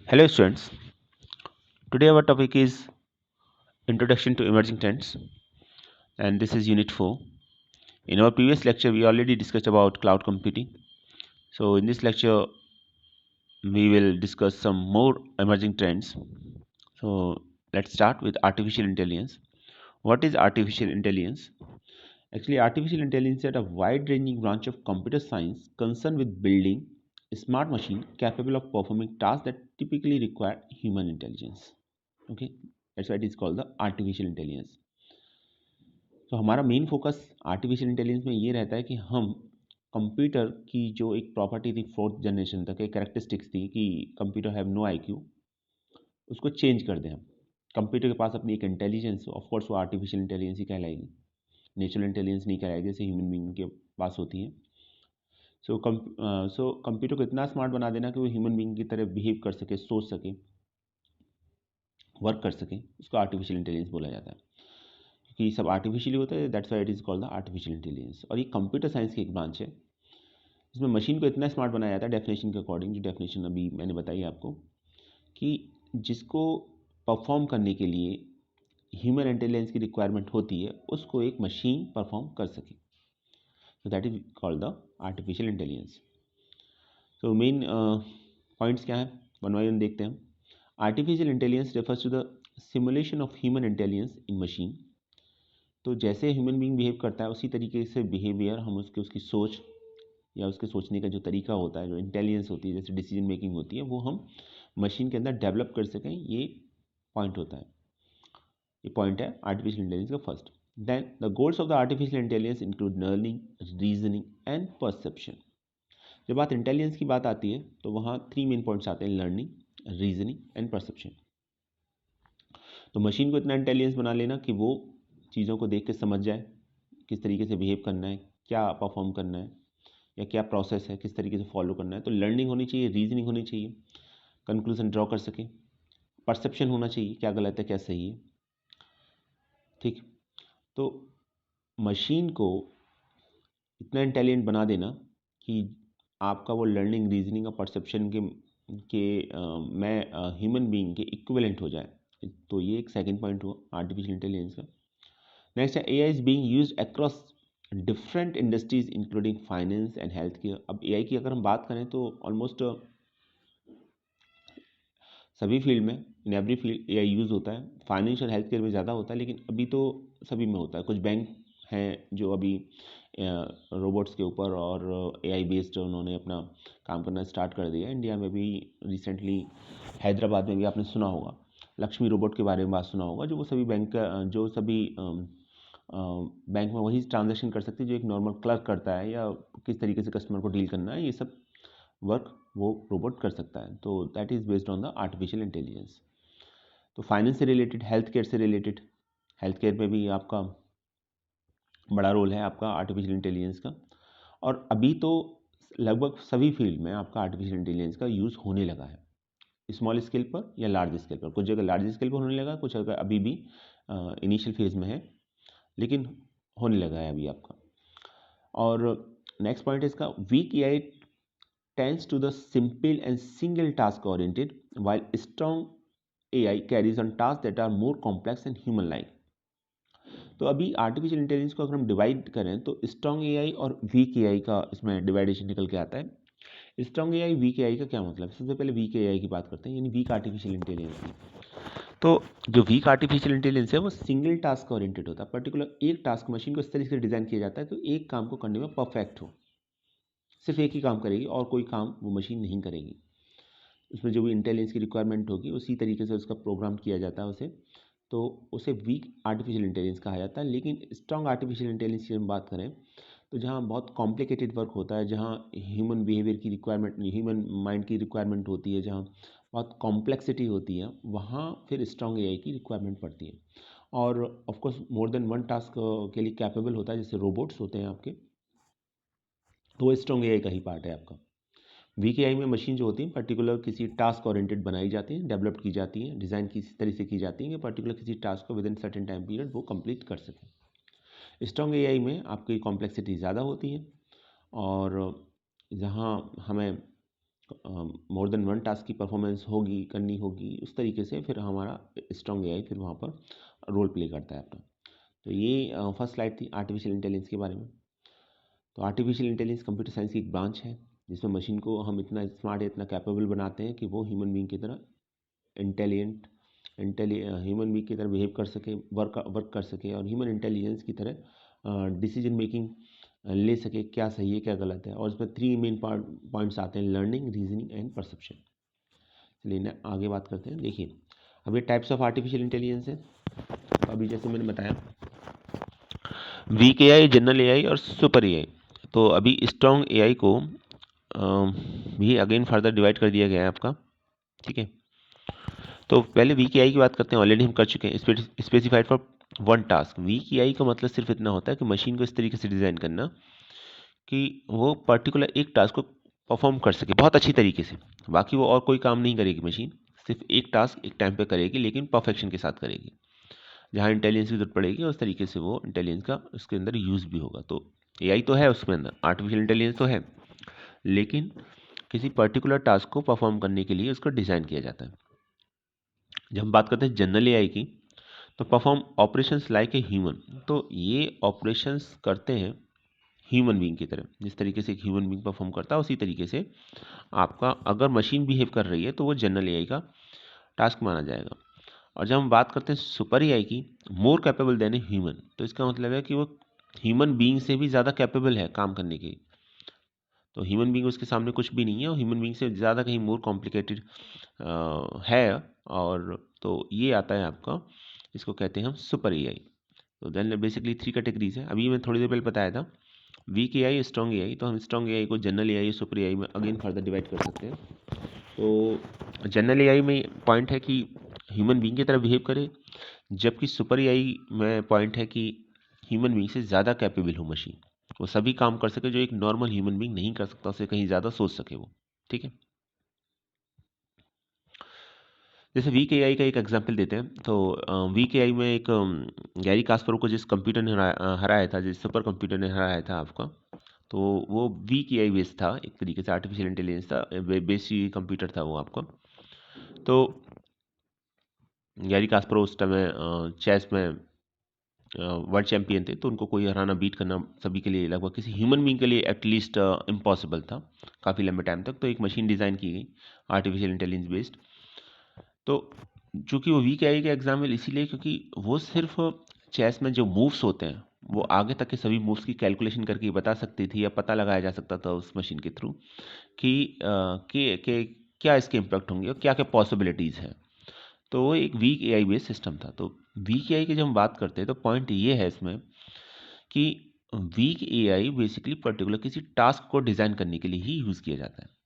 Hello students, today our topic is Introduction to Emerging Trends and this is Unit 4. In our previous lecture we already discussed about cloud computing. So in this lecture we will discuss some more emerging trends. So let's start with artificial intelligence. What is artificial intelligence? Actually artificial intelligence is a wide-ranging branch of computer science concerned with building a smart machine capable of performing tasks that typically require human intelligence. Okay, that's why it is called the artificial intelligence. तो हमारा main focus artificial intelligence में ये रहता है कि हम computer की जो एक प्रॉपर्टी थी फोर्थ जनरेशन तक एक कैरेक्टरिस्टिक्स थी कि कंप्यूटर हैव नो आईक्यू, उसको चेंज कर दें हम। कंप्यूटर के पास अपनी एक इंटेलिजेंस, ऑफ कोर्स वो आर्टिफिशियल इंटेलिजेंस ही कहलाएगी, नेचुरल इंटेलिजेंस नहीं कहलाएगी जैसे ह्यूमन बीइंग के पास होती है। सो कंप्यूटर को इतना स्मार्ट बना देना कि वो ह्यूमन बीइंग की तरह बिहेव कर सके, सोच सके, वर्क कर सके, उसको आर्टिफिशियल इंटेलिजेंस बोला जाता है। कि सब आर्टिफिशियली होता है, that's why it is called the artificial intelligence. और ये कंप्यूटर साइंस की एक ब्रांच है इसमें मशीन को इतना स्मार्ट बनाया जाता है डेफिनेशन के अकॉर्डिंग, जो डेफिनेशन अभी मैंने बताई आपको, कि जिसको परफॉर्म करने के लिए ह्यूमन इंटेलिजेंस की रिक्वायरमेंट होती है उसको एक मशीन परफॉर्म कर सके। So that is called the artificial intelligence. तो मेन पॉइंट्स क्या है, वन बाय वन देखते हैं। Artificial intelligence refers to the simulation of human intelligence in machine. तो जैसे ह्यूमन बीइंग बिहेव करता है उसी तरीके से बिहेवियर हम उसकी सोच या उसके सोचने का जो तरीका होता है, जो इंटेलिजेंस होती है, जैसे डिसीजन मेकिंग होती है, वो हम मशीन के अंदर डेवलप कर सकें, ये पॉइंट होता है। ये पॉइंट है आर्टिफिशियल इंटेलिजेंस का first. Then the goals of the artificial intelligence include learning, reasoning and perception. जब बात इंटेलिजेंस की बात आती है तो वहाँ 3 मेन पॉइंट्स आते हैं, लर्निंग, रीजनिंग एंड परसेप्शन। तो मशीन को इतना इंटेलिजेंस बना लेना कि वो चीज़ों को देख के समझ जाए किस तरीके से बिहेव करना है, क्या परफॉर्म करना है, या क्या प्रोसेस है, किस तरीके से फॉलो करना है। तो लर्निंग होनी चाहिए, रीजनिंग होनी चाहिए, कंक्लूजन ड्रॉ कर सके, परसेप्शन होना चाहिए, क्या गलत है क्या सही है। ठीक, तो मशीन को इतना इंटेलिजेंट बना देना कि आपका वो लर्निंग, रीजनिंग और परसेप्शन मैं ह्यूमन बीइंग के इक्विवेलेंट हो जाए। तो ये एक सेकंड पॉइंट हुआ आर्टिफिशियल इंटेलिजेंस का। नेक्स्ट है AI is being used across different industries including finance and health care. अब एआई की अगर हम बात करें तो ऑलमोस्ट सभी फील्ड में, in every field AI use होता है। फाइनेंस और हेल्थ केयर में ज़्यादा होता है, लेकिन अभी तो सभी में होता है। कुछ बैंक हैं जो अभी रोबोट्स के ऊपर और एआई बेस्ड उन्होंने अपना काम करना स्टार्ट कर दिया। इंडिया में भी रिसेंटली हैदराबाद में भी आपने सुना होगा, लक्ष्मी रोबोट के बारे में बात सुना होगा, जो वो सभी जो सभी बैंक में वही ट्रांजेक्शन कर सकते हैं जो एक नॉर्मल क्लर्क करता है, या किस तरीके से कस्टमर को डील करना है, ये सब वर्क वो रोबोट कर सकता है। तो that is based on the artificial intelligence. तो फाइनेंस से रिलेटेड, हेल्थ केयर से रिलेटेड, हेल्थ केयर में भी आपका बड़ा रोल है आपका आर्टिफिशियल इंटेलिजेंस का। और अभी तो लगभग सभी फील्ड में आपका आर्टिफिशियल इंटेलिजेंस का यूज़ होने लगा है, स्मॉल स्केल पर या लार्ज स्केल पर। कुछ जगह लार्ज स्केल पर होने लगा, कुछ जगह अभी भी इनिशियल फेज में है, लेकिन होने लगा है अभी आपका। और नेक्स्ट पॉइंट है इसका, weak AI tends to the simple and single task oriented, while strong AI carries on tasks that are more complex and human like. तो अभी आर्टिफिशियल इंटेलिजेंस को अगर हम डिवाइड करें तो स्ट्रॉन्ग एआई और वीक एआई का इसमें डिवाइडेशन निकल के आता है। स्ट्रॉन्ग एआई, वीक एआई का क्या मतलब? सबसे पहले वीक एआई की बात करते हैं, यानी वीक आर्टिफिशियल इंटेलिजेंस की। तो जो वीक आर्टिफिशियल इंटेलिजेंस है वो सिंगल टास्क ओरिएंटेड होता है। पर्टिकुलर एक टास्क मशीन को इस तरीके से डिज़ाइन किया जाता है तो एक काम को करने में परफेक्ट हो, सिर्फ एक ही काम करेगी और कोई काम वो मशीन नहीं करेगी। उसमें जो भी इंटेलिजेंस की रिक्वायरमेंट होगी उसी तरीके से उसका प्रोग्राम किया जाता है उसे, तो उसे वीक आर्टिफिशियल इंटेलिजेंस कहा जाता है। लेकिन स्ट्रॉन्ग आर्टिफिशियल इंटेलिजेंस की हम बात करें तो जहाँ बहुत कॉम्प्लिकेटेड वर्क होता है, जहाँ ह्यूमन बिहेवियर की रिक्वायरमेंट, ह्यूमन माइंड की रिक्वायरमेंट होती है, जहाँ बहुत कॉम्प्लेक्सिटी होती है, वहाँ फिर स्ट्रॉन्ग एआई की रिक्वायरमेंट पड़ती है। और of course more than one task के लिए कैपेबल होता है, जैसे रोबोट्स होते हैं आपके, तो वो स्ट्रॉन्ग एआई का ही पार्ट है आपका। वीक एआई में मशीन जो होती है पर्टिकुलर किसी टास्क ओरिएंटेड बनाई जाती हैं, डेवलप की जाती हैं, डिज़ाइन की इस तरह से की जाती हैं कि पर्टिकुलर किसी टास्क को with in certain time period वो कंप्लीट कर सकें। स्ट्रॉन्ग एआई में आपकी कॉम्प्लेक्सिटी ज़्यादा होती है और जहाँ हमें मोर देन वन टास्क की परफॉर्मेंस करनी होगी, उस तरीके से फिर हमारा स्ट्रॉन्ग एआई फिर वहाँ पर रोल प्ले करता है अपना। तो ये फर्स्ट स्लाइड थी आर्टिफिशियल इंटेलिजेंस के बारे में। तो आर्टिफिशियल इंटेलिजेंस कंप्यूटर साइंस की एक ब्रांच है जिसमें मशीन को हम इतना स्मार्ट इतना कैपेबल बनाते हैं कि वो ह्यूमन बीइंग की तरह इंटेलिजेंट ह्यूमन बीइंग की तरह बिहेव कर सके, वर्क कर सके और ह्यूमन इंटेलिजेंस की तरह डिसीजन मेकिंग ले सके, क्या सही है क्या गलत है। और इसमें 3 मेन पॉइंट्स आते हैं, लर्निंग, रीजनिंग एंड परसेप्शन। चलिए आगे बात करते हैं। देखिए अब ये टाइप्स ऑफ आर्टिफिशियल इंटेलिजेंस है। तो अभी जैसे मैंने बताया वीक एआई, जनरल एआई और सुपर एआई। तो अभी स्ट्रॉन्ग एआई को भी अगेन फर्दर डिवाइड कर दिया गया है आपका, ठीक है। तो पहले वीक एआई की बात करते हैं, ऑलरेडी हम कर चुके हैं, specified for one task. Weak AI का मतलब सिर्फ इतना होता है कि मशीन को इस तरीके से डिज़ाइन करना कि वो पर्टिकुलर एक टास्क को परफॉर्म कर सके बहुत अच्छी तरीके से। बाकी वो और कोई काम नहीं करेगी मशीन, सिर्फ एक टास्क एक टाइम पे करेगी, लेकिन परफेक्शन के साथ करेगी। जहाँ इंटेलिजेंस की जरूरत पड़ेगी उस तरीके से वो इंटेलिजेंस का उसके अंदर यूज़ भी होगा। तो एआई तो है उसमें अंदर, आर्टिफिशियल इंटेलिजेंस तो है, लेकिन किसी पर्टिकुलर टास्क को परफॉर्म करने के लिए उसको डिज़ाइन किया जाता है। जब हम बात करते हैं जनरल एआई की, तो perform operations like a human. तो ये ऑपरेशंस करते हैं ह्यूमन बीइंग की तरह, जिस तरीके से एक ह्यूमन बीइंग परफॉर्म करता है उसी तरीके से आपका अगर मशीन बिहेव कर रही है तो वो जनरल एआई का टास्क माना जाएगा। और जब हम बात करते हैं सुपर एआई की, more capable than a human, तो इसका मतलब है कि वो ह्यूमन बीइंग से भी ज़्यादा कैपेबल है काम करने की। तो ह्यूमन बीइंग उसके सामने कुछ भी नहीं है और ह्यूमन बीइंग से ज़्यादा कहीं मोर कॉम्प्लिकेटेड है। और तो ये आता है आपका, इसको कहते हैं हम सुपर एआई। तो देन बेसिकली 3 कैटेगरीज है। अभी मैं थोड़ी देर पहले बताया था वीक एआई, स्ट्रॉन्ग एआई। तो हम स्ट्रॉन्ग एआई को जनरल एआई, सुपर एआई में अगेन फर्दर डिवाइड कर सकते हैं। तो जनरल एआई में पॉइंट है कि ह्यूमन बीइंग की तरह बिहेव करे, जबकि सुपर एआई में पॉइंट है कि ह्यूमन बीइंग से ज़्यादा कैपेबल हो मशीन, वो सभी काम कर सके जो एक नॉर्मल ह्यूमन बीइंग नहीं कर सकता, उससे कहीं ज़्यादा सोच सके वो, ठीक है। जैसे वीक एआई का एक एग्जांपल देते हैं। तो वीक एआई में एक गैरी कास्परोव को जिस कंप्यूटर ने हराया था, जिस सुपर कंप्यूटर ने हराया था आपका, तो वो वीक एआई बेस्ड था, एक तरीके से आर्टिफिशियल इंटेलिजेंस था, बेसिक कंप्यूटर था वो आपका। तो गैरी कास्परोव उस टाइम चेस में वर्ल्ड चैंपियन थे, तो उनको कोई हराना, बीट करना सभी के लिए, लगभग किसी ह्यूमन बीइंग के लिए एटलीस्ट इम्पॉसिबल था काफ़ी लंबे टाइम तक। तो एक मशीन डिज़ाइन की गई आर्टिफिशियल इंटेलिजेंस बेस्ड। तो चूंकि वो वीक एआई का एग्जाम्पल इसीलिए क्योंकि वो सिर्फ चेस में जो मूव्स होते हैं वो आगे तक के सभी मूव्स की कैलकुलेशन करके बता सकती थी, या पता लगाया जा सकता था उस मशीन के थ्रू कि क्या इसके इम्पैक्ट होंगे और क्या क्या पॉसिबिलिटीज़ हैं। तो वो एक वीक एआई बेस्ड सिस्टम था। तो वीक एआई की जब हम बात करते हैं तो पॉइंट ये है इसमें कि वीक एआई बेसिकली पर्टिकुलर किसी टास्क को डिज़ाइन करने के लिए ही यूज़ किया जाता है।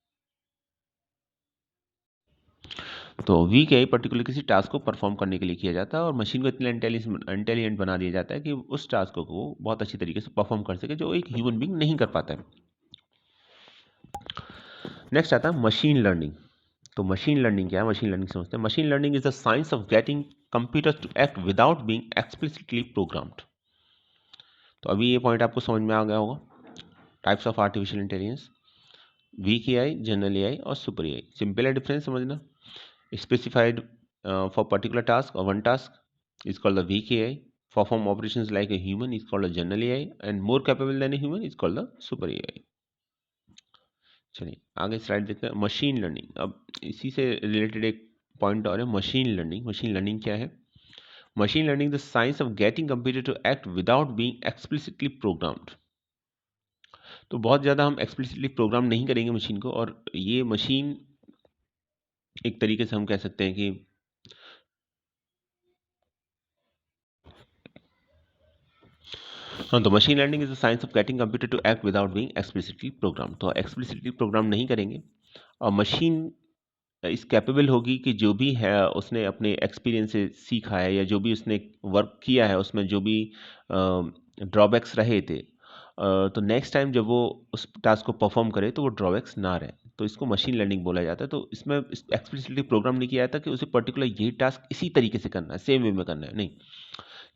तो वीक एआई पर्टिकुलर किसी टास्क को परफॉर्म करने के लिए किया जाता है और मशीन को इतना इंटेलिजेंट बना दिया जाता है कि उस टास्क को बहुत अच्छी तरीके से परफॉर्म कर सके जो एक ह्यूमन बीइंग नहीं कर पाता है। नेक्स्ट आता है मशीन लर्निंग। तो मशीन लर्निंग क्या है? मशीन लर्निंग समझते हैं। Machine learning is the science of getting computers to act without being explicitly programmed. तो अभी ये पॉइंट आपको समझ में आ गया होगा। Types of artificial intelligence, weak AI, general AI और सुपर एआई। सिंपल है डिफरेंस समझना। Specified for particular task or one task is called the weak AI. Perform operations like a human is called a general AI, and more capable than a human is called the super AI. चलिए आगे slide देखते हैं। Machine learning, अब इसी से related एक point और है, मशीन लर्निंग। मशीन लर्निंग क्या है? Machine learning the science of getting computer to act without being explicitly programmed. तो बहुत ज़्यादा हम एक्सप्लिसिटली प्रोग्राम नहीं करेंगे मशीन को, और ये मशीन एक तरीके से हम कह सकते हैं कि हाँ, तो machine learning is the science of getting computer to act without being explicitly program. तो एक्सप्लिसिटली प्रोग्राम नहीं करेंगे और मशीन इस कैपेबल होगी कि जो भी है उसने अपने एक्सपीरियंस से सीखा है, या जो भी उसने वर्क किया है उसमें जो भी ड्रॉबैक्स रहे थे, तो नेक्स्ट टाइम जब वो उस टास्क को परफॉर्म करे तो वो ड्रॉबैक्स ना रहे। तो इसको मशीन लर्निंग बोला जाता है। तो इसमें एक्सप्लिसिटली प्रोग्राम नहीं किया जाता कि उसे पर्टिकुलर यही टास्क इसी तरीके से करना है, सेम वे में करना है, नहीं।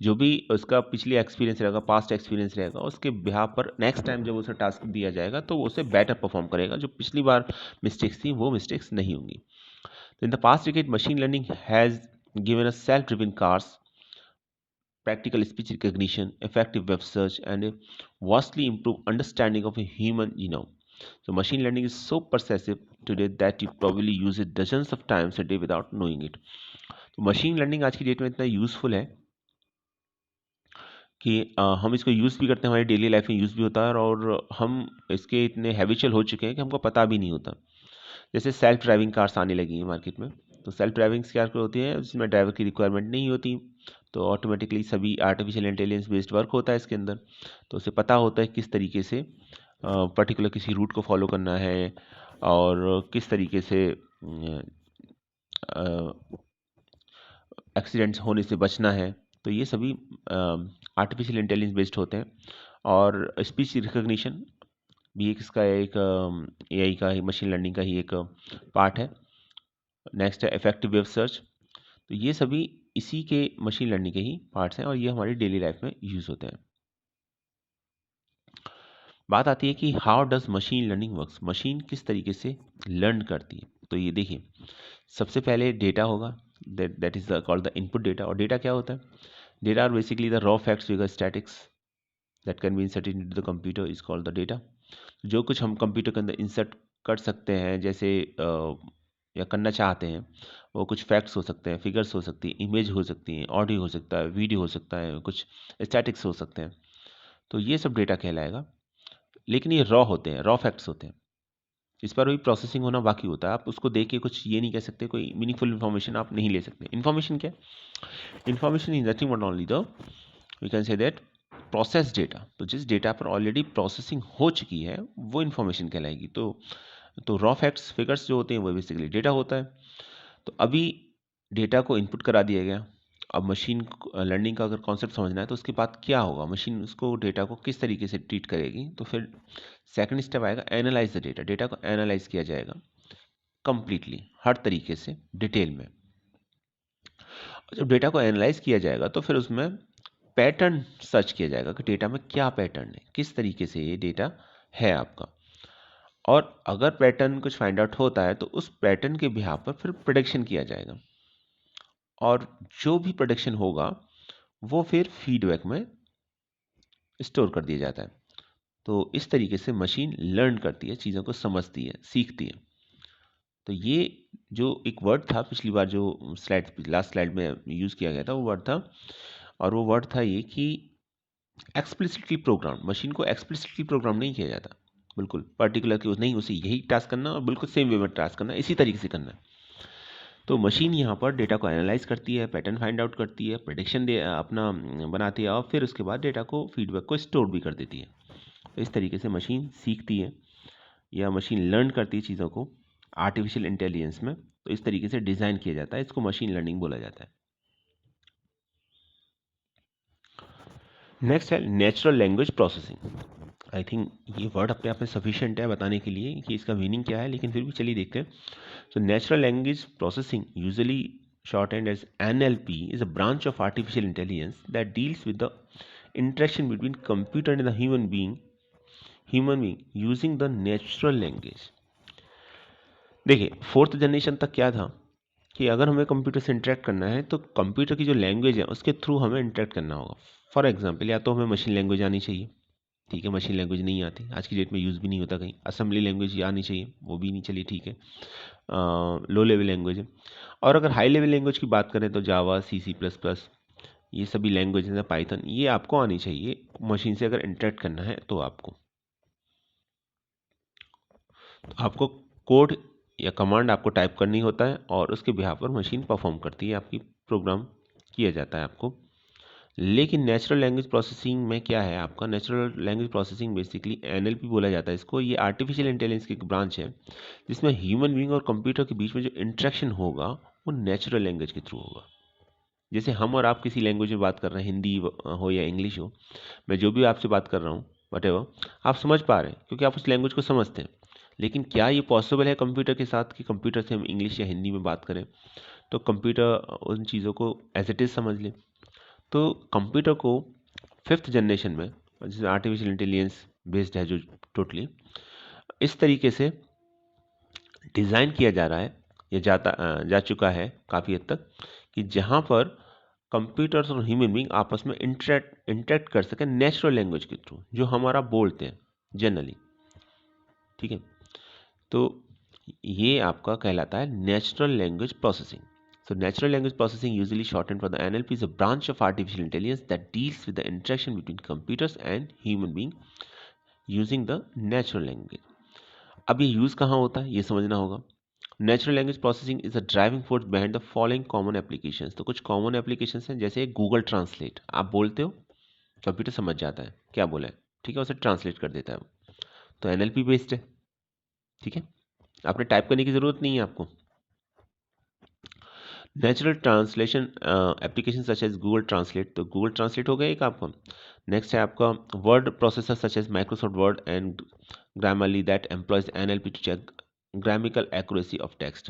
जो भी उसका पिछली एक्सपीरियंस रहेगा, पास्ट एक्सपीरियंस रहेगा, उसके बिहाफ पर नेक्स्ट टाइम जब उसे टास्क दिया जाएगा तो वो उसे बेटर परफॉर्म करेगा, जो पिछली बार मिस्टेक्स थी वो मिस्टेक्स नहीं होंगी। तो in the past decade machine learning has given us self driven cars, practical speech recognition, effective web search, and a vastly improved understanding of a human genome. So, machine learning is so pervasive today that you probably use it dozens of times a day without knowing it. तो machine learning आज की date में इतना useful है कि हम इसको use भी करते हैं, हमारी डेली लाइफ में यूज़ भी होता है, और हम इसके इतने हैबिचुअल हो चुके हैं कि हमको पता भी नहीं होता। जैसे सेल्फ ड्राइविंग कार्स आने लगी हैं मार्केट में, तो सेल्फ ड्राइविंग कार होती है जिसमें ड्राइवर की रिक्वायरमेंट नहीं होती, तो ऑटोमेटिकली सभी आर्टिफिशियल इंटेलिजेंस बेस्ड वर्क होता है इसके अंदर। तो उसे पता होता है किस तरीके से पर्टिकुलर किसी रूट को फॉलो करना है और किस तरीके से एक्सीडेंट्स होने से बचना है। तो ये सभी आर्टिफिशियल इंटेलिजेंस बेस्ड होते हैं। और स्पीच रिकग्निशन भी एक इसका एक एआई का ही, मशीन लर्निंग का ही एक पार्ट है। नेक्स्ट है इफेक्टिव वेब सर्च। तो ये सभी इसी के मशीन लर्निंग के ही पार्ट्स हैं और ये हमारी डेली लाइफ में यूज़ होते हैं। बात आती है कि how does machine learning works, machine किस तरीके से लर्न करती है। तो ये देखिए, सबसे पहले डेटा होगा, that is called the input data. और डेटा क्या होता है? Data are basically the raw facts figure statics that can be inserted into the computer is called the data. जो कुछ हम कंप्यूटर के अंदर इंसर्ट कर सकते हैं, जैसे या करना चाहते हैं, वो कुछ फैक्ट्स हो सकते हैं, फिगर्स हो सकती हैं, इमेज हो सकती हैं, ऑडियो हो सकता है, वीडियो हो सकता है, कुछ स्टैटिक्स हो सकते हैं। तो ये सब डेटा कहलाएगा। लेकिन ये रॉ होते हैं, रॉ फैक्ट्स होते हैं, इस पर भी प्रोसेसिंग होना बाकी होता है। आप उसको देख के कुछ ये नहीं कह सकते, कोई मीनिंगफुल इन्फॉर्मेशन आप नहीं ले सकते। इन्फॉर्मेशन क्या है? Information is nothing but only the, we can say that, process data. तो जिस डेटा पर ऑलरेडी प्रोसेसिंग हो चुकी है वो इन्फॉर्मेशन कहलाएगी। तो रॉ फैक्ट्स, फिगर्स जो होते हैं वो बेसिकली डेटा होता है। तो अभी डेटा को इनपुट करा दिया गया। अब मशीन लर्निंग का अगर कॉन्सेप्ट समझना है तो उसके बाद क्या होगा, मशीन उसको डेटा को किस तरीके से ट्रीट करेगी। तो फिर सेकंड स्टेप आएगा एनालाइज द डेटा। डेटा को एनालाइज किया जाएगा कंप्लीटली, हर तरीके से, डिटेल में। जब डेटा को एनालाइज किया जाएगा तो फिर उसमें पैटर्न सर्च किया जाएगा कि डेटा में क्या पैटर्न है, किस तरीके से ये डेटा है आपका। और अगर पैटर्न कुछ फाइंड आउट होता है तो उस पैटर्न के बिहाफ पर फिर प्रेडिक्शन किया जाएगा, और जो भी प्रेडिक्शन होगा वो फिर फीडबैक में स्टोर कर दिया जाता है। तो इस तरीके से मशीन लर्न करती है, चीज़ों को समझती है, सीखती है। तो ये जो एक वर्ड था पिछली बार जो लास्ट स्लाइड में यूज़ किया गया था, वो वर्ड था, और वो वर्ड था ये कि एक्सप्लिसिटली प्रोग्राम। मशीन को एक्सप्लिसिटली प्रोग्राम नहीं किया जाता, बिल्कुल पर्टिकुलर कि नहीं उसे यही टास्क करना और बिल्कुल सेम वे में टास्क करना, इसी तरीके से करना है। तो मशीन यहाँ पर डेटा को एनालाइज करती है, पैटर्न फाइंड आउट करती है, प्रेडिक्शन अपना बनाती है, और फिर उसके बाद डेटा को, फीडबैक को स्टोर भी कर देती है। तो इस तरीके से मशीन सीखती है या मशीन लर्न करती है चीज़ों को आर्टिफिशियल इंटेलिजेंस में। तो इस तरीके से डिज़ाइन किया जाता है, इसको मशीन लर्निंग बोला जाता है। नेक्स्ट है natural language processing. I think ये वर्ड अपने आप में सफिशिएंट है बताने के लिए कि इसका मीनिंग क्या है, लेकिन फिर भी चलिए देखते हैं। So natural language processing, usually shortened as NLP, is a branch of artificial intelligence that deals with the interaction between computer and the human being using the natural language. देखिए, फोर्थ जनरेशन तक क्या था कि अगर हमें computer से interact करना है तो कंप्यूटर की जो लैंग्वेज है उसके थ्रू हमें इंटरेक्ट करना होगा। फॉर एग्जांपल, या तो हमें मशीन लैंग्वेज आनी चाहिए, ठीक है, मशीन लैंग्वेज नहीं आती, आज की डेट में यूज़ भी नहीं होता कहीं। असेंबली लैंग्वेज आनी चाहिए, वो भी नहीं चली, ठीक है, लो लेवल लैंग्वेज है। और अगर हाई लेवल लैंग्वेज की बात करें तो जावा, C++, ये सभी लैंग्वेज हैं, पाइथन, ये आपको आनी चाहिए मशीन से अगर इंटरेक्ट करना है तो आपको कोड या कमांड आपको टाइप करनी होता है और उसके बिहाफ पर मशीन परफॉर्म करती है, आपकी प्रोग्राम किया जाता है आपको। लेकिन नेचुरल लैंग्वेज प्रोसेसिंग में क्या है, आपका natural language processing basically NLP बोला जाता है इसको। ये आर्टिफिशियल इंटेलिजेंस की एक ब्रांच है जिसमें ह्यूमन बीइंग और कंप्यूटर के बीच में जो इंटरेक्शन होगा वो नेचुरल लैंग्वेज के थ्रू होगा। जैसे हम और आप किसी लैंग्वेज में बात कर रहे हैं, हिंदी हो या इंग्लिश हो, मैं जो भी आपसे बात कर रहा हूँ वटेवर, आप समझ पा रहे हैं क्योंकि आप उस लैंग्वेज को समझते हैं। लेकिन क्या ये पॉसिबल है कंप्यूटर के साथ कि कंप्यूटर से हम इंग्लिश या हिंदी में बात करें तो कंप्यूटर उन चीज़ों को एज इट इज़ समझ ले? तो कंप्यूटर को 5th जनरेशन में, जिसमें आर्टिफिशियल इंटेलिजेंस बेस्ड है जो टोटली, इस तरीके से डिज़ाइन किया जा रहा है, या जा चुका है काफ़ी हद तक, कि जहाँ पर कंप्यूटर्स और ह्यूमन बीइंग आपस में इंटरेक्ट कर सकें नेचुरल लैंग्वेज के थ्रू, जो हमारा बोलते हैं जनरली। ठीक है, तो ये आपका कहलाता है natural language processing. So natural language processing, usually shortened for the NLP, is a branch of artificial intelligence that deals with the interaction between computers and human being using the natural language. अब ये use कहाँ होता है ये समझना होगा। Natural language processing is a driving force behind the following common applications. तो कुछ कॉमन एप्लीकेशंस हैं, जैसे गूगल ट्रांसलेट। आप बोलते हो, कंप्यूटर समझ जाता है क्या बोला है, ठीक है, उसे ट्रांसलेट कर देता है वो। तो एनएलपी बेस्ड है, ठीक है, आपने टाइप करने की ज़रूरत नहीं है आपको। Natural translation application such as Google translate, तो गूगल ट्रांसलेट हो गया एक आपका। नेक्स्ट है आपका word processor such as Microsoft Word and Grammarly that employs NLP to check grammatical accuracy of text.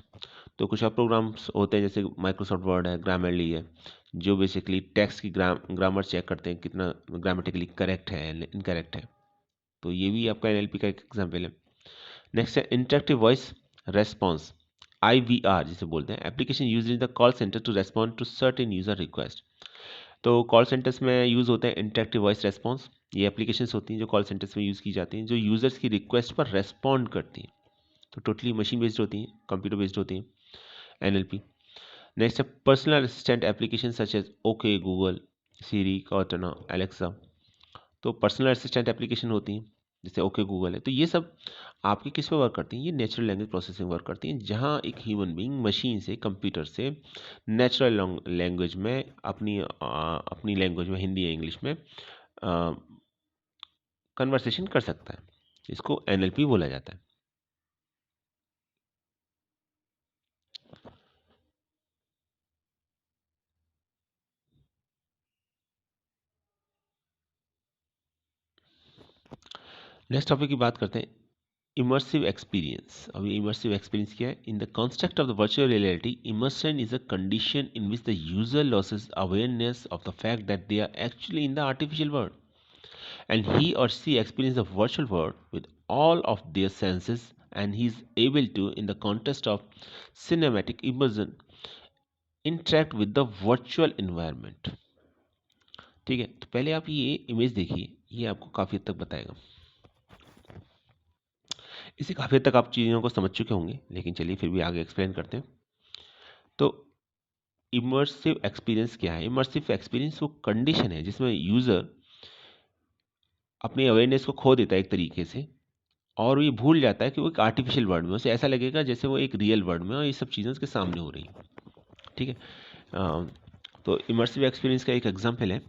तो कुछ और प्रोग्राम्स होते हैं जैसे माइक्रोसॉफ्ट वर्ड है, ग्रामरली है, जो बेसिकली टेक्स्ट की ग्रामर चेक करते हैं कितना ग्रामेटिकली करेक्ट है इनकरेक्ट है। तो ये भी आपका एनएलपी का एक एग्जाम्पल है। नेक्स्ट है इंटरेक्टिव वॉइस रेस्पॉन्स, IVR जिसे बोलते हैं, application use in the call centre to respond to certain user request. तो कॉल सेंटर्स में यूज़ होते हैं इंटरेक्टिव वॉइस रेस्पॉन्स। ये एप्लीकेशंस होती हैं जो कॉल सेंटर्स में यूज़ की जाती हैं, जो यूज़र्स की रिक्वेस्ट पर रेस्पॉन्ड करती हैं। तो टोटली मशीन बेस्ड होती हैं, कंप्यूटर बेस्ड होती हैं NLP। नेक्स्ट है personal assistant application such as okay Google, Siri, Cortana, Alexa. तो पर्सनल असिस्टेंट एप्लीकेशन होती हैं जैसे ओके गूगल है। तो ये सब आपकी किस पे वर्क करती हैं, ये नेचुरल लैंग्वेज प्रोसेसिंग वर्क करती हैं, जहाँ एक ह्यूमन बीइंग मशीन से, कंप्यूटर से नेचुरल लैंग्वेज में अपनी लैंग्वेज में, हिंदी या इंग्लिश में कन्वर्सेशन कर सकता है। इसको NLP बोला जाता है। नेक्स्ट टॉपिक की बात करते हैं, इमर्सिव एक्सपीरियंस। अभी इमर्सिव एक्सपीरियंस क्या है? In the construct of the virtual reality, immersion is a condition in which the user loses awareness of the fact that they are actually in the artificial world and he or she experiences the virtual world with all of their senses, and he is able to, in the context of cinematic immersion, interact with the virtual environment। ठीक है, तो पहले आप ये image देखिए, ये आपको काफ़ी हद तक बताएगा। इसे काफ़ी हद तक आप चीज़ों को समझ चुके होंगे, लेकिन चलिए फिर भी आगे एक्सप्लेन करते हैं। तो इमर्सिव एक्सपीरियंस क्या है? इमर्सिव एक्सपीरियंस वो कंडीशन है जिसमें यूज़र अपनी अवेयरनेस को खो देता है एक तरीके से, और ये भूल जाता है कि वो एक आर्टिफिशियल वर्ल्ड में, उसे ऐसा लगेगा जैसे वो एक रियल वर्ल्ड में और ये सब चीज़ें उसके सामने हो रही हैं। ठीक है, तो इमर्सिव एक्सपीरियंस का एक एग्जांपल है,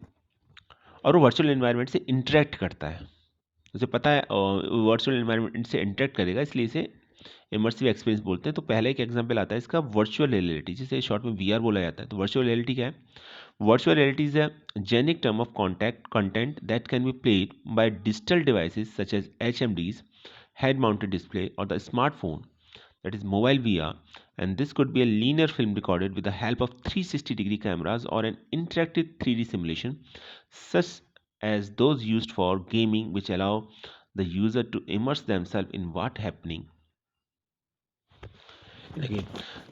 और वो वर्चुअल एनवायरनमेंट से इंटरेक्ट करता है। उसे पता है वर्चुअल एनवायरनमेंट से इंटरेक्ट करेगा, इसलिए इसे इमर्सिव एक्सपीरियंस बोलते हैं। तो पहले एक एग्जांपल आता है इसका, वर्चुअल रियलिटी, जिसे शॉर्ट में VR बोला जाता है। तो वर्चुअल रियलिटी क्या है? Virtual reality is a generic term of contact content that can be played by digital devices such as HMDs, head mounted display, or the smartphone, that is mobile VR, and this could be a linear film recorded with the help of 360-degree cameras or an interactive 3D simulation such as those used for gaming, which allow the user to immerse themselves in what happening। देखिए,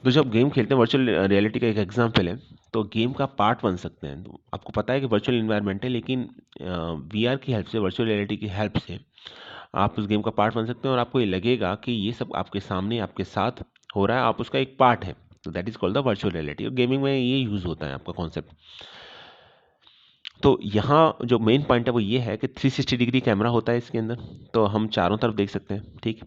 तो जब game खेलते हैं, virtual reality का एक example है, तो game का पार्ट बन सकते हैं। तो आपको पता है कि वर्चुअल इन्वायरमेंट है, लेकिन VR की हेल्प से, वर्चुअल रियलिटी की हेल्प से आप उस गेम का पार्ट बन सकते हैं, और आपको ये लगेगा कि ये सब आपके सामने, आपके साथ हो रहा है, आप उसका एक पार्ट है। तो that is called the virtual reality, और गेमिंग में ये यूज़ होता है आपका कॉन्सेप्ट। तो यहाँ जो मेन पॉइंट है वो ये है कि 360 डिग्री कैमरा होता है इसके अंदर, तो हम चारों तरफ देख सकते हैं, ठीक।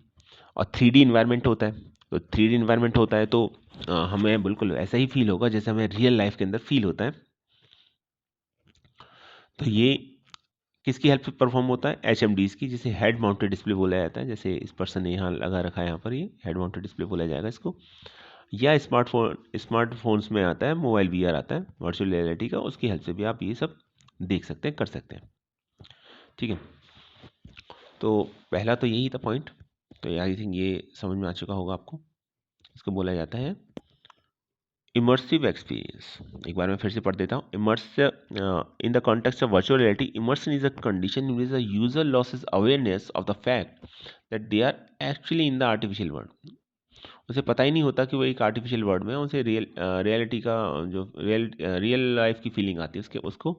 और 3D इन्वायरमेंट होता है। तो 3D इन्वायरमेंट होता है तो हमें बिल्कुल ऐसा ही फील होगा जैसे हमें रियल लाइफ के अंदर फील होता है। तो ये किसकी हेल्प से परफॉर्म होता है? HMDs की, जिसे हेड माउंटेड डिस्प्ले बोला जाता है। जैसे इस पर्सन ने यहाँ लगा रखा है, यहाँ पर ये हेड माउंटेड डिस्प्ले बोला जाएगा इसको। या स्मार्टफोन्स में आता है, मोबाइल VR आता है वर्चुअल रियलिटी का, उसकी हेल्प से भी आप ये सब देख सकते हैं, कर सकते हैं। ठीक है, तो पहला तो यही था पॉइंट। तो आई थिंक ये समझ में आ चुका होगा आपको। इसको बोला जाता है इमर्सिव एक्सपीरियंस एक बार मैं फिर से पढ़ देता हूँ. Immersive in the context of virtual reality, immersion is a condition in which the user loses awareness of the fact that they are actually in the artificial world. उसे पता ही नहीं होता कि वो एक आर्टिफिशियल वर्ल्ड में है, उसे रियलिटी का जो रियल लाइफ की फीलिंग आती है उसके उसको.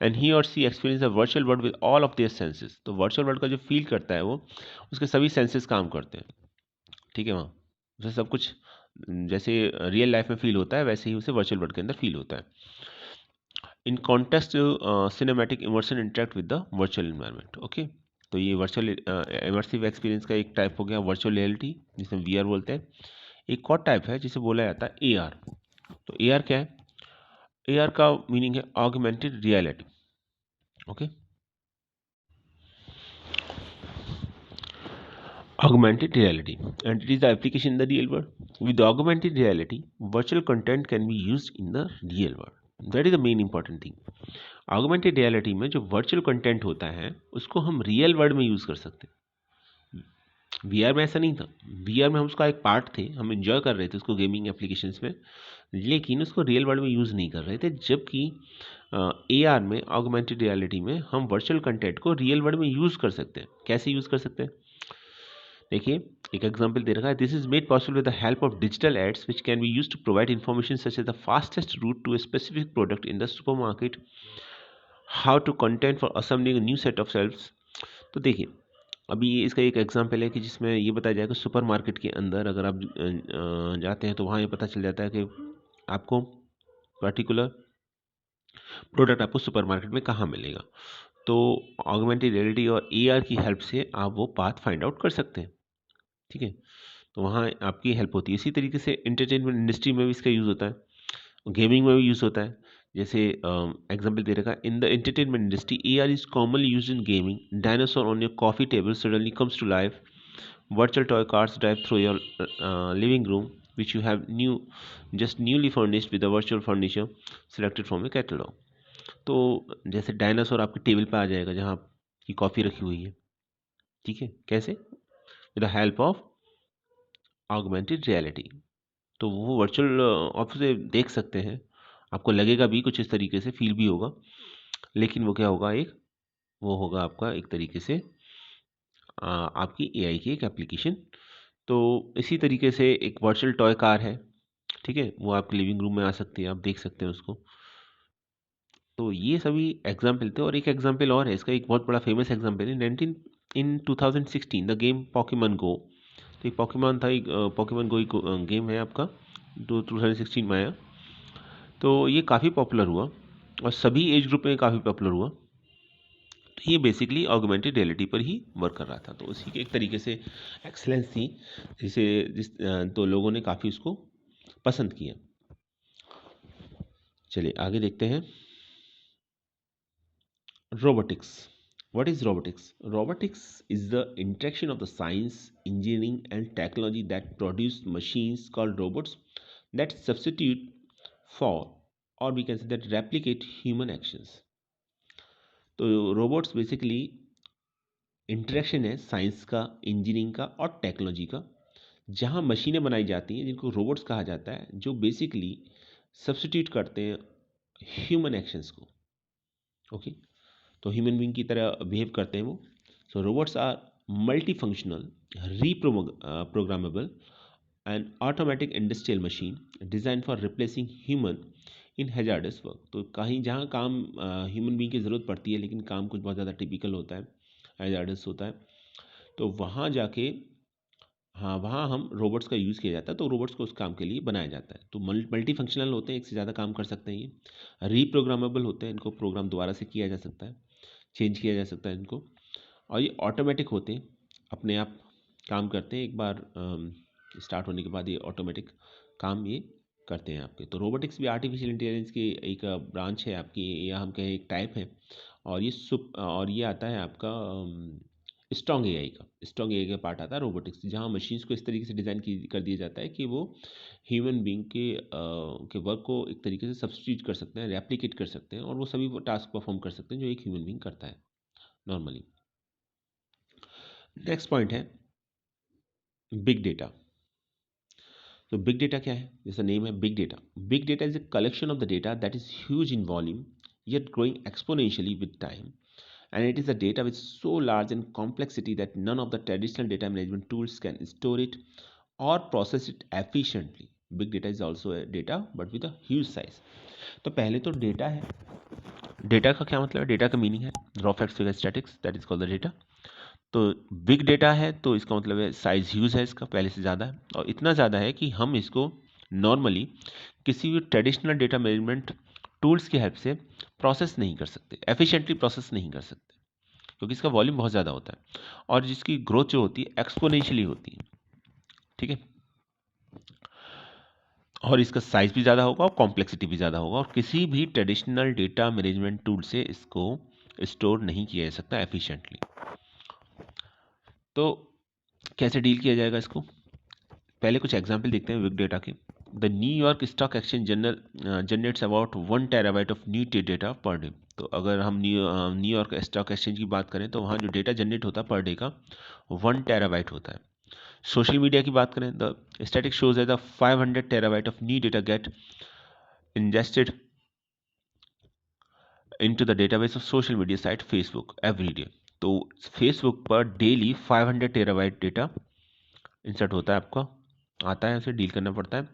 And he or she experience a virtual world with all of their senses. तो वर्चुअल वर्ल्ड का जो फील करता है वो उसके सभी सेंसेस काम करते हैं. ठीक है, वहाँ उसे सब कुछ जैसे रियल लाइफ में फील होता है वैसे ही उसे वर्चुअल वर्ल्ड के अंदर फील होता है. In context cinematic immersion interact with the virtual environment. Okay, तो ये वर्चुअल इमर्सिव एक्सपीरियंस का एक टाइप हो गया वर्चुअल रियलिटी, जिसे वीआर बोलते हैं. एक और टाइप है जिसे बोला जाता है एआर. तो एआर क्या है? एआर का मीनिंग है augmented reality. Okay, augmented reality, and it is the application in the real world. With augmented reality, virtual content can be used in the real world. That is the main important thing. Augmented reality में जो virtual content होता है उसको हम real world में use कर सकते हैं. वीआर में ऐसा नहीं था. वीआर में हम उसका एक पार्ट थे, हम इंजॉय कर रहे थे उसको गेमिंग एप्लीकेशंस में, लेकिन उसको रियल वर्ल्ड में यूज़ नहीं कर रहे थे. जबकि एआर में, ऑगमेंटेड रियलिटी में, हम वर्चुअल कंटेंट को रियल वर्ल्ड में यूज़ कर सकते हैं. कैसे यूज़ कर सकते हैं? देखिए, एक एग्जांपल दे रखा है. This is made possible with the help of digital aids which can be used to provide information such as the fastest route to a specific product in the supermarket, how to content for assembling a new set of shelves. तो देखिए, अभी ये इसका एक example है कि जिसमें ये बताया जाएगा सुपरमार्केट के अंदर अगर आप जाते हैं तो वहाँ ये पता चल जाता है कि आपको पर्टिकुलर प्रोडक्ट आपको सुपरमार्केट में कहाँ मिलेगा. तो ऑगमेंटेड रियलिटी और एआर की हेल्प से आप वो पाथ फाइंड आउट कर सकते हैं. ठीक है, तो वहाँ आपकी हेल्प होती है. इसी तरीके से एंटरटेनमेंट इंडस्ट्री में भी इसका यूज़ होता है, गेमिंग में भी यूज़ होता है. जैसे एग्जांपल दे रखा है. In the entertainment industry A R is commonly use in gaming. Dinosaur on your coffee table suddenly comes to life. Virtual toy cars drive through your living room, which you have just newly furnished with the virtual furniture selected from your catalog. तो जैसे dinosaur आपके table पे आ जाएगा जहाँ आपकी coffee रखी हुई है. ठीक है, कैसे? With the help of augmented reality. तो वो वर्चुअल आप उसे देख सकते हैं, आपको लगेगा भी कुछ इस तरीके से, फील भी होगा, लेकिन वो क्या होगा, एक वो होगा आपका एक तरीके से आपकी एआई की एक एप्लीकेशन. तो इसी तरीके से एक वर्चुअल टॉय कार है. ठीक है, वो आपके लिविंग रूम में आ सकती है, आप देख सकते हैं उसको. तो ये सभी एग्जाम्पल थे. और एक एग्जाम्पल और है इसका, एक बहुत बड़ा फेमस एग्जाम्पल है. 2016 द गेम पॉकीमन गो. तो एक पॉकीमॉन था, एक पॉकीमन गो गेम है आपका, जो 2016 में आया. तो ये काफ़ी पॉपुलर हुआ और सभी एज ग्रुप में काफ़ी पॉपुलर हुआ. तो ये बेसिकली ऑगमेंटेड रियलिटी पर ही वर्क कर रहा था. तो उसी के एक तरीके से एक्सेलेंस थी तो लोगों ने काफ़ी उसको पसंद किया. चलिए आगे देखते हैं. Robotics. What is robotics? Robotics is the interaction of the science, engineering, and technology that produce machines called robots that substitute for, or we can say that replicate human actions. तो रोबोट्स बेसिकली इंटरेक्शन है science का, engineering का और technology का, जहाँ मशीनें बनाई जाती हैं जिनको रोबोट्स कहा जाता है, जो बेसिकली सब्स्टिट्यूट करते हैं ह्यूमन एक्शंस को. ओके, तो ह्यूमन बीइंग की तरह बिहेव करते हैं वो. So robots are multi functional, programmable and automatic industrial machine design for replacing human in hazardous work. तो कहीं जहाँ काम ह्यूमन बीइंग की ज़रूरत पड़ती है लेकिन काम कुछ बहुत ज़्यादा टिपिकल होता है, हैजार्डस होता है, तो वहाँ जाके, हाँ, वहाँ हम रोबोट्स का यूज़ किया जाता है. तो रोबोट्स को उस काम के लिए बनाया जाता है. तो मल्टी फंक्शनल होते हैं, एक से ज़्यादा काम कर सकते हैं. ये रीप्रोग्रामेबल होते हैं, इनको प्रोग्राम दोबारा से किया जा सकता है, चेंज किया जा सकता है इनको. और ये ऑटोमेटिक होते हैं, अपने आप काम करते हैं. एक बार स्टार्ट होने के बाद ये ऑटोमेटिक काम ये करते हैं आपके. तो रोबोटिक्स भी आर्टिफिशियल इंटेलिजेंस की एक ब्रांच है आपकी, या हम कहें एक टाइप है. और ये आता है आपका स्ट्रॉन्ग एआई का. स्ट्रॉन्ग एआई का पार्ट आता है रोबोटिक्स, जहाँ मशीन्स को इस तरीके से डिज़ाइन कर दिया जाता है कि वो ह्यूमन बीइंग के वर्क को एक तरीके से सब्स्टिट्यूट कर सकते हैं, रेप्लिकेट कर सकते हैं, और वो सभी टास्क परफॉर्म कर सकते हैं जो एक ह्यूमन बीइंग करता है नॉर्मली. नेक्स्ट पॉइंट है बिग डेटा. तो बिग डेटा क्या है? जैसा नेम है big data. Big data is a collection of the data that is huge in volume yet growing exponentially with time, and it is a data with so large and complexity that none of the traditional data management tools can store it or process it efficiently. Big data is also a data but with a huge size. तो पहले तो data है. Data का क्या मतलब है? Data का meaning है raw facts figure statics, that is called the data. तो बिग डेटा है तो इसका मतलब है साइज ह्यूज है, इसका पहले से ज़्यादा है, और इतना ज़्यादा है कि हम इसको नॉर्मली किसी भी ट्रेडिशनल डेटा मैनेजमेंट टूल्स की हेल्प से प्रोसेस नहीं कर सकते, एफिशिएंटली प्रोसेस नहीं कर सकते, क्योंकि इसका वॉल्यूम बहुत ज़्यादा होता है और जिसकी ग्रोथ जो होती है एक्सपोनेंशियली होती है. ठीक है, और इसका साइज भी ज़्यादा होगा और कॉम्प्लेक्सिटी भी ज़्यादा होगा, और किसी भी ट्रेडिशनल डेटा मैनेजमेंट टूल से इसको स्टोर नहीं किया जा सकता एफिशिएंटली. तो कैसे डील किया जाएगा इसको? पहले कुछ एग्जाम्पल देखते हैं बिग डेटा के. The New York stock exchange generates about 1 terabyte of new data per day. तो अगर हम न्यूयॉर्क स्टॉक एक्सचेंज की बात करें तो वहाँ जो डेटा जनरेट होता है पर डे का 1 टेराबाइट होता है. सोशल मीडिया की बात करें, द स्टैटिक शोज है the 500 terabyte of new data gate ingested into the database of social media site Facebook every day. तो फेसबुक पर डेली 500 टेराबाइट डेटा इंसर्ट होता है, आपका आता है, उसे डील करना पड़ता है.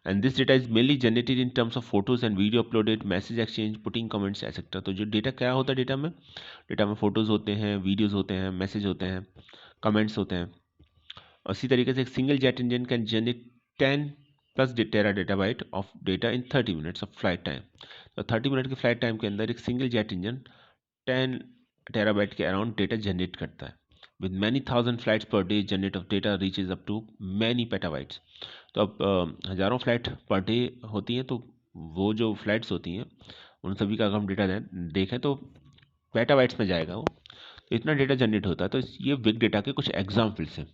And this data is mainly generated in terms of photos and video uploaded, message exchange, putting comments etcetera. तो जो डेटा क्या होता है, डेटा में फोटोज़ होते हैं, वीडियोज़ होते हैं, मैसेज होते हैं, कमेंट्स होते हैं. उसी तरीके से एक single jet engine can generate 10 plus terabyte of data in 30 minutes of flight time. तो 30 मिनट की फ्लाइट टाइम के अंदर एक सिंगल जेट इंजन 10 टेराबाइट के अराउंड डेटा जनरेट करता है. With many thousand flights per day generate of data reaches up to many petabytes. तो अब हज़ारों फ्लाइट पर डे होती हैं, तो वो जो फ्लाइट्स होती हैं उन सभी का अगर हम डेटा देखें तो पेटाबाइट्स में जाएगा वो. तो इतना डेटा जनरेट होता है. तो ये बिग डेटा के कुछ एग्जाम्पल्स हैं.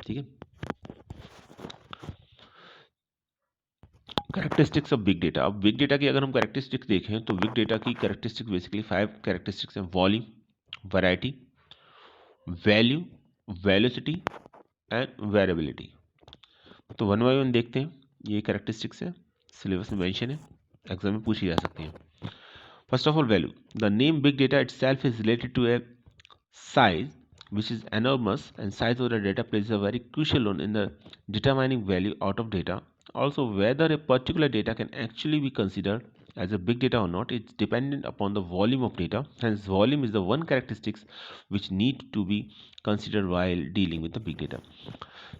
ठीक है, कैरेक्टरिस्टिक्स ऑफ बिग डेटा. अब बिग डेटा की अगर हम कैरेक्टरिस्टिक्स देखें तो बिग डेटा की कैरेक्टरिस्टिक्स बेसिकली 5 कैरेक्टरिस्टिक्स हैं. Volume, variety, value, velocity and variability. तो वन बाय वन देखते हैं. ये कैरेक्टरिस्टिक्स है, सिलेबस में मेंशन है, एग्जाम में पूछी जा सकती हैं. First of all value. The name big data itself is related to a size which is enormous, and size of the data plays a very crucial role in the determining value out of data. Also, whether a particular data can actually be considered as a big data or not, it's dependent upon the volume of data. Hence, volume is the one characteristics which need to be considered while dealing with the big data.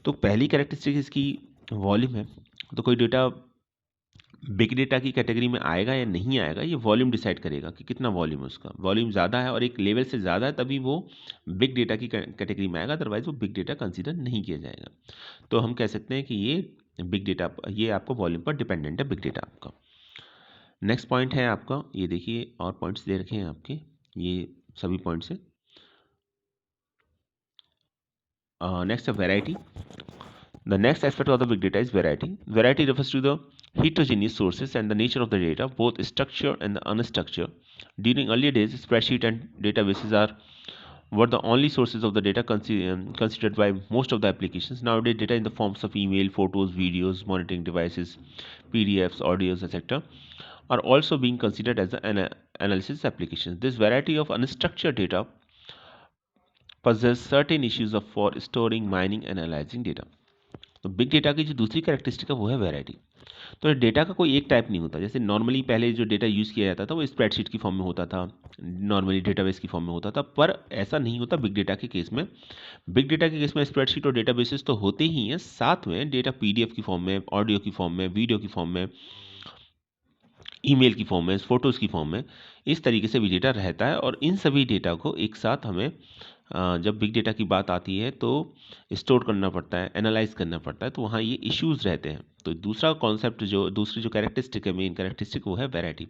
तो पहली characteristic इसकी volume है. तो कोई data big data की category में आएगा या नहीं आएगा, ये वॉल्यूम डिसाइड करेगा कि कितना वॉल्यूम है उसका. वॉल्यूम ज़्यादा है और एक लेवल से ज़्यादा है तभी वो बिग डेटा की कैटेगरी में आएगा, अदरवाइज वो बिग डेटा कंसीडर नहीं किया जाएगा. तो हम कह सकते हैं कि ये बिग डेटा, ये आपको वॉल्यूम पर डिपेंडेंट है बिग डेटा आपका. नेक्स्ट पॉइंट है आपका, ये देखिए और पॉइंट्स दे रखे हैं आपके, ये सभी पॉइंट्स हैं. नेक्स्ट है variety. The next aspect of the big data is variety. Variety refers to the heterogeneous sources and the nature of the data, both structured and unstructured. During earlier days, spreadsheet and databases were the only sources of the data considered by most of the applications. Nowadays, data in the forms of email, photos, videos, monitoring devices, PDFs, audios, etc. are also being considered as an analysis applications. This variety of unstructured data possess certain issues for storing, mining, and analyzing data. तो big data की जो दूसरी characteristic है वो है variety. तो data का कोई एक टाइप नहीं होता. जैसे नॉर्मली पहले जो डेटा यूज़ किया जाता था वो स्प्रेडशीट की फॉर्म में होता था, नॉर्मली डेटाबेस की फॉर्म में होता था, पर ऐसा नहीं होता बिग डेटा के केस में. बिग डेटा के केस में स्प्रेडशीट और डेटाबेसेस तो होते ही हैं, साथ में डेटा PDF की फॉर्म में, ऑडियो की फॉर्म में, वीडियो की फॉर्म में, ईमेल की फॉर्म में, फ़ोटोज़ की फॉर्म में, इस तरीके से भी डेटा रहता है. और इन सभी डेटा को एक साथ हमें जब बिग डेटा की बात आती है तो स्टोर करना पड़ता है, एनालाइज करना पड़ता है, तो वहाँ ये इश्यूज़ रहते हैं. तो दूसरा कॉन्सेप्ट, जो दूसरी जो कैरेक्टरिस्टिक है, मेन कैरेक्टरिस्टिक, वो है वैरायटी.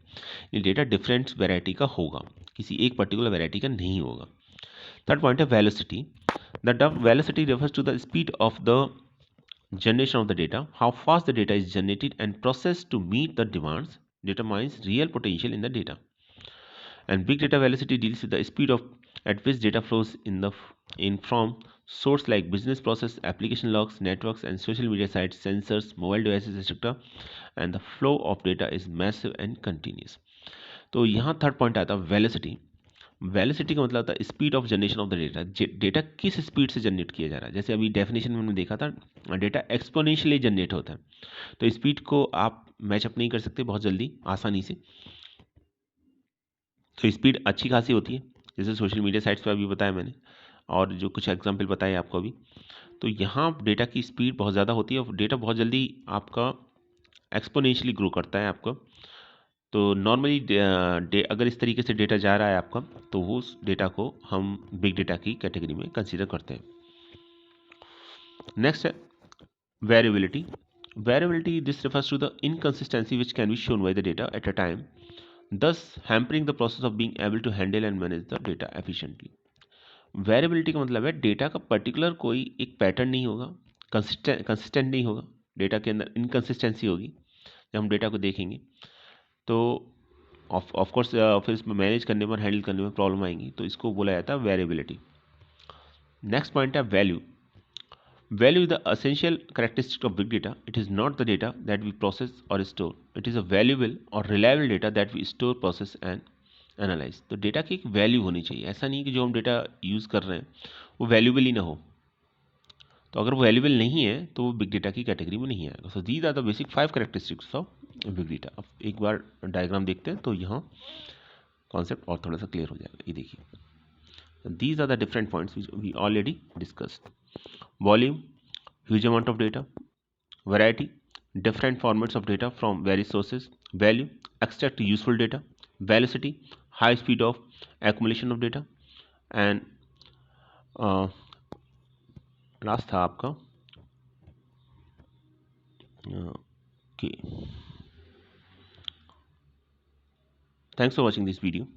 ये डेटा डिफरेंट वैरायटी का होगा, किसी एक पर्टिकुलर वैरायटी का नहीं होगा. थर्ड पॉइंट है velocity. The velocity refers to the speed of the generation of the data. How fast the data is generated and processed to meet the demands determines real potential in the data. And big data velocity deals with the speed of at which data flows in from Source like business process, application logs, networks, and social media sites, sensors, mobile devices, etc. And the flow of data is massive and continuous. तो यहाँ third point आता है velocity. Velocity का मतलब होता है speed of generation of the data. Data किस speed से जनरेट किया जा रहा है. जैसे अभी डेफिनेशन में हमने देखा था, डेटा एक्सपोनेंशियली जनरेट होता है. तो स्पीड को आप मैचअप नहीं कर सकते बहुत जल्दी आसानी से. तो स्पीड अच्छी खासी होती है, जैसे सोशल मीडिया साइट्स पर अभी बताया मैंने, और जो कुछ एग्जाम्पल बताए आपको अभी. तो यहाँ डेटा की स्पीड बहुत ज़्यादा होती है और डेटा बहुत जल्दी आपका एक्सपोनेंशियली ग्रो करता है आपका. तो नॉर्मली अगर इस तरीके से डेटा जा रहा है आपका, तो वो उस डेटा को हम बिग डेटा की कैटेगरी में कंसीडर करते हैं. नेक्स्ट है variability. Variability this refers to the inconsistency which can be shown by the data at a time, thus hampering the process of being able to handle and manage the data efficiently. Variability का मतलब है data का particular कोई एक pattern नहीं होगा, consistent नहीं होगा, डेटा के अंदर इनकन्सिस्टेंसी होगी. जब हम डेटा को देखेंगे तो ऑफ कोर्स फिर इसमें मैनेज करने में, हैंडल करने में प्रॉब्लम आएंगी. तो इसको बोला जाता है वेरिएबिलिटी. नेक्स्ट पॉइंट है value. Value is the essential characteristic of big data. It is not the data that we process or store. It is a valuable or reliable data that we store, process and analyze. तो data की एक value होनी चाहिए. ऐसा नहीं कि जो हम डेटा यूज़ कर रहे हैं वो वैल्यूबल ही ना हो. तो अगर वो वैल्यूबल नहीं है तो वो बिग डेटा की कैटेगरी में नहीं आएगा. So these are the basic 5 characteristics of big data. अब एक बार डायग्राम देखते हैं तो यहाँ कॉन्सेप्ट और थोड़ा सा क्लियर हो जाएगा. ये देखिए, these are the different points which we already discussed. Volume, huge amount of data. Variety, different formats of data from various sources. Value, extract useful data. Velocity, high speed of accumulation of data. And last था आपका okay. Thanks for watching this video.